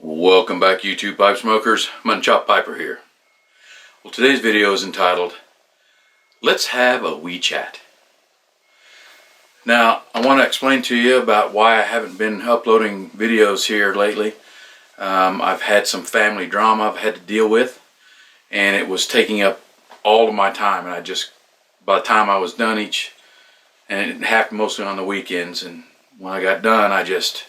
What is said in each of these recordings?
Welcome back, YouTube pipe smokers. Mutton Chop Piper here. Well, today's video is entitled, Let's Have a Wee Chat. Now, I want to explain to you about why I haven't been uploading videos here lately. I've had some family drama I've had to deal with, and it was taking up all of my time, and by the time I was done and it happened mostly on the weekends, and when I got done, I just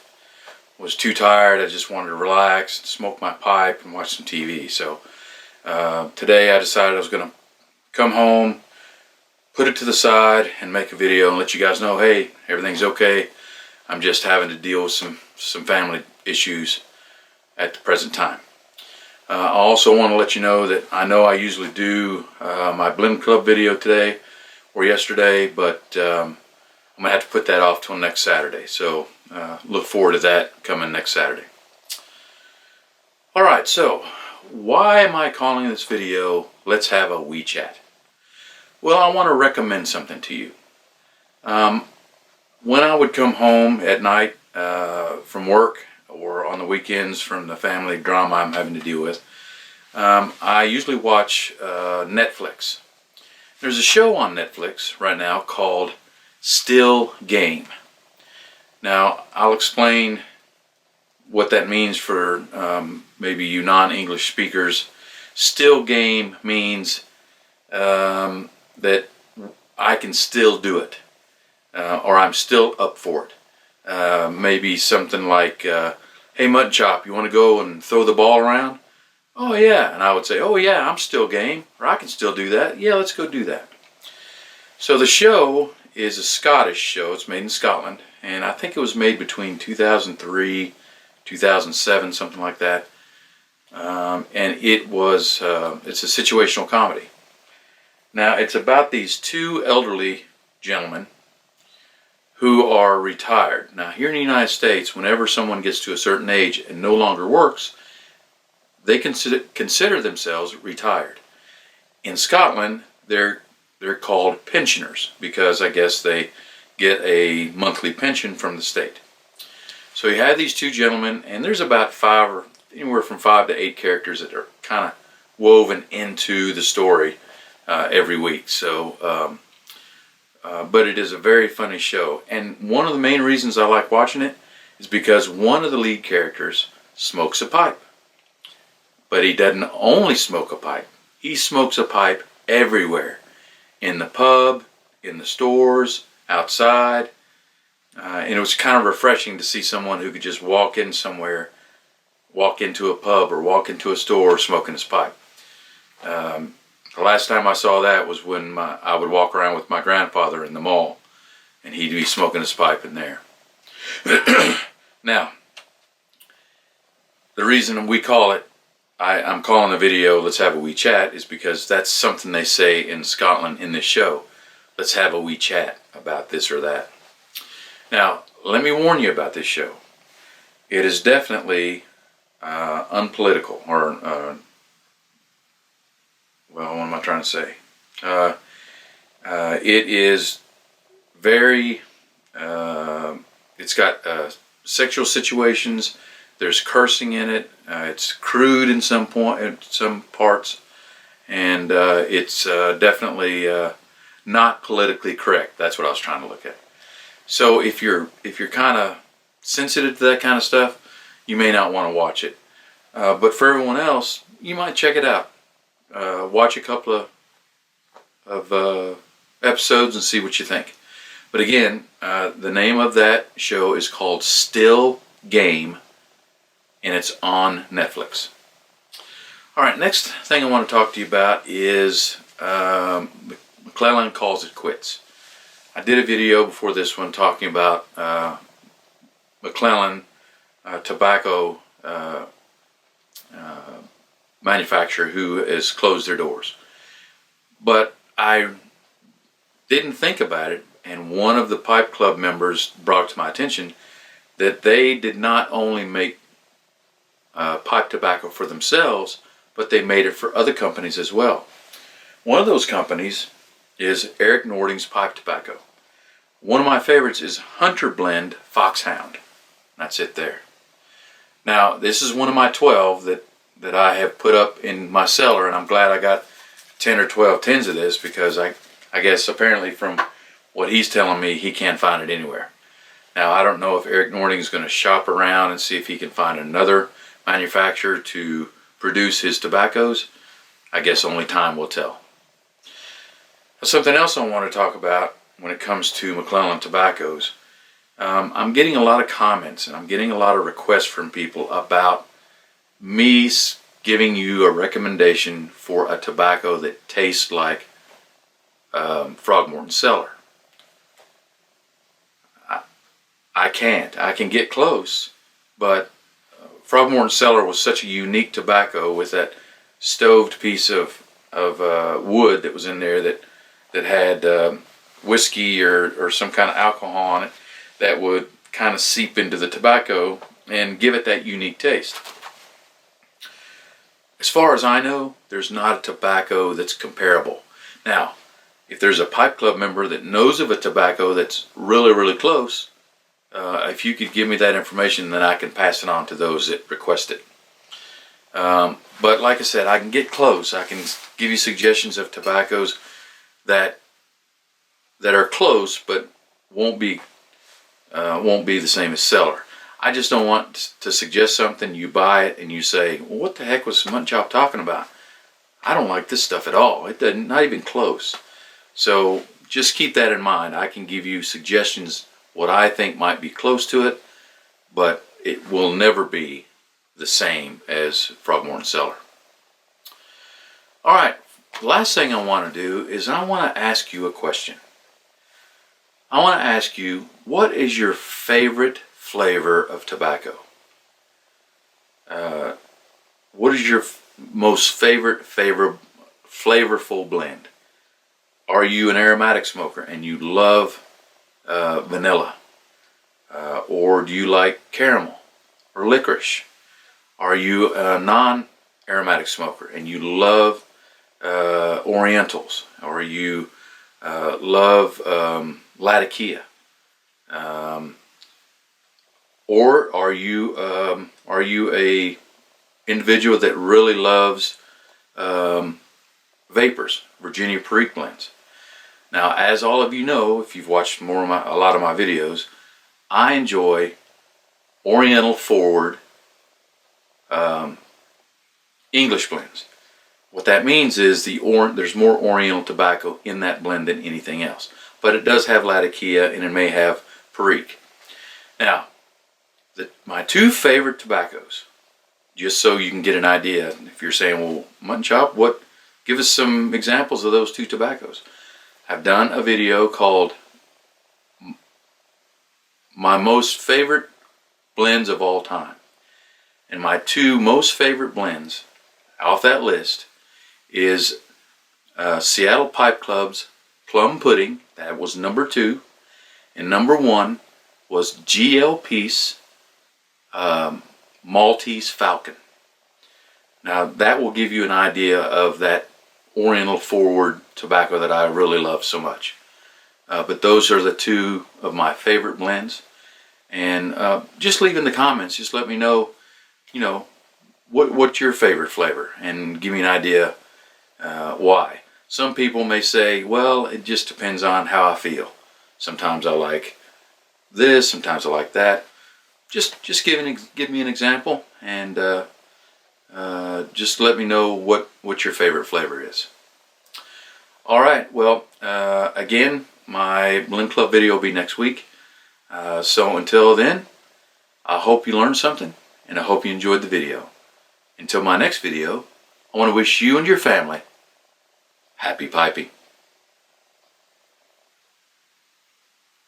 was too tired. I just wanted to relax, smoke my pipe, and watch some TV. So today I decided I was going to come home, put it to the side, and make a video and let you guys know, hey, everything's okay. I'm just having to deal with some family issues at the present time. I also want to let you know that I usually do my Blend Club video today or yesterday, but I'm going to have to put that off till next Saturday. So look forward to that coming next Saturday. Alright, so why am I calling this video Let's Have a Wee Chat? Well, I want to recommend something to you. When I would come home at night from work or on the weekends from the family drama I'm having to deal with, I usually watch Netflix. There's a show on Netflix right now called Still Game. Now, I'll explain what that means for maybe you non-English speakers. Still game means that I can still do it, or I'm still up for it. Maybe something like, hey, Mutton Chop, you want to go and throw the ball around? Oh yeah, and I would say, oh yeah, I'm still game, or I can still do that. Yeah, let's go do that. So the show is a Scottish show. It's made in Scotland, and I think it was made between 2003, 2007, something like that. And it's a situational comedy. Now, it's about these two elderly gentlemen who are retired. Now, here in the United States, whenever someone gets to a certain age and no longer works, they consider themselves retired. In Scotland, they're called pensioners because I guess they get a monthly pension from the state. So you have these two gentlemen, and there's about anywhere from 5 to 8 characters that are kind of woven into the story every week. So, but it is a very funny show, and one of the main reasons I like watching it is because one of the lead characters smokes a pipe. But he doesn't only smoke a pipe. He smokes a pipe everywhere. In the pub, in the stores, outside. And it was kind of refreshing to see someone who could just walk into a pub or walk into a store smoking his pipe. The last time I saw that was when I would walk around with my grandfather in the mall, and he'd be smoking his pipe in there. Now, the reason we call it, I'm calling the video Let's Have a Wee Chat, is because that's something they say in Scotland in this show. Let's have a wee chat about this or that. Now, let me warn you about this show. It is definitely unpolitical, or, well, what am I trying to say? It is very, it's got sexual situations. There's cursing in it. It's crude in some parts, and it's definitely not politically correct. That's what I was trying to look at. So if you're kind of sensitive to that kind of stuff, you may not want to watch it. But for everyone else, you might check it out. Watch a couple of episodes and see what you think. But again, the name of that show is called Still Game, and it's on Netflix. Alright, next thing I want to talk to you about is McClelland Calls It Quits. I did a video before this one talking about McClelland Tobacco manufacturer who has closed their doors. But I didn't think about it, and one of the Pipe Club members brought to my attention that they did not only make pipe tobacco for themselves, but they made it for other companies as well. One of those companies is Eric Nording's Pipe Tobacco. One of my favorites is Hunter Blend Foxhound. That's it there. Now, this is one of my 12 that I have put up in my cellar, and I'm glad I got 10 or 12 tins of this, because I guess apparently from what he's telling me, he can't find it anywhere. Now, I don't know if Eric Nording is going to shop around and see if he can find another manufacturer to produce his tobaccos. I guess only time will tell. Something else I want to talk about when it comes to McClelland tobaccos. I'm getting a lot of comments and I'm getting a lot of requests from people about me giving you a recommendation for a tobacco that tastes like Frogmorton Cellar. I can't. I can get close, but Frogmorton Cellar was such a unique tobacco with that stoved piece of wood that was in there that had whiskey or some kind of alcohol on it that would kind of seep into the tobacco and give it that unique taste. As far as I know, there's not a tobacco that's comparable. Now, if there's a Pipe Club member that knows of a tobacco that's really, really close, if you could give me that information, then I can pass it on to those that request it. But like I said, I can get close. I can give you suggestions of tobaccos that are close, but won't be the same as Cellar. I just don't want to suggest something, you buy it, and you say, well, what the heck was Mutton Chop talking about? I don't like this stuff at all. It doesn't, not even close. So just keep that in mind. I can give you suggestions what I think might be close to it, but it will never be the same as Frogmorton Cellar. Alright, the last thing I want to do is I want to ask you a question. I want to ask you, what is your favorite flavor of tobacco? What is your most favorite flavorful blend? Are you an aromatic smoker and you love vanilla? Or do you like caramel or licorice? Are you a non-aromatic smoker and you love Orientals? Or you love Latakia? Or are you a individual that really loves vapors, Virginia Perique blends? Now, as all of you know, if you've watched a lot of my videos, I enjoy Oriental forward English blends. What that means is there's more Oriental tobacco in that blend than anything else. But it does have Latakia and it may have Perique. Now, my two favorite tobaccos, just so you can get an idea, if you're saying, well, Mutton Chop, give us some examples of those two tobaccos. I've done a video called My Most Favorite Blends of All Time. And my two most favorite blends off that list is Seattle Pipe Club's Plum Pudding, that was number 2, and number 1 was GL Peace Maltese Falcon. Now that will give you an idea of that Oriental forward tobacco that I really love so much. But those are the two of my favorite blends. And just leave in the comments, just let me know, what's your favorite flavor, and give me an idea why. Some people may say, well, it just depends on how I feel. Sometimes I like this, sometimes I like that. Just give me an example, and just let me know what your favorite flavor is. Alright, well, again, my Blend Club video will be next week. So until then, I hope you learned something, and I hope you enjoyed the video. Until my next video, I want to wish you and your family happy piping.